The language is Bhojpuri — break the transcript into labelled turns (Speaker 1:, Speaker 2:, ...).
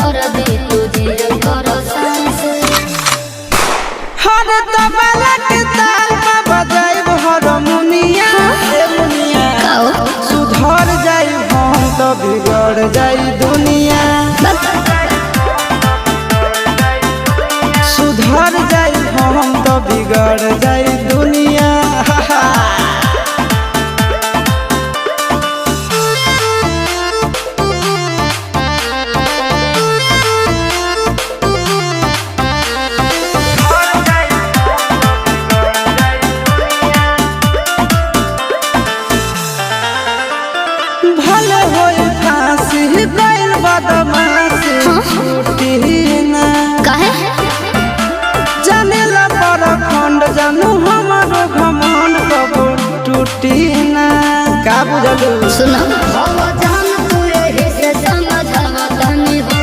Speaker 1: कर दे तुझे कर सांस
Speaker 2: हर तबला के ताल में बजाइब हारमोनिया ए मुनिया सुधर जाई हम तो बिगड़ जाई दुनिया सुधर जाई हम तो बिगड़ जाई दुनिया भले होई फांसी गइल बदमाशी छूटी ना
Speaker 1: काहे
Speaker 2: जानेला पर खंड जानू हमारो घमंड कबो टूटी ना का बुझलू
Speaker 1: सुना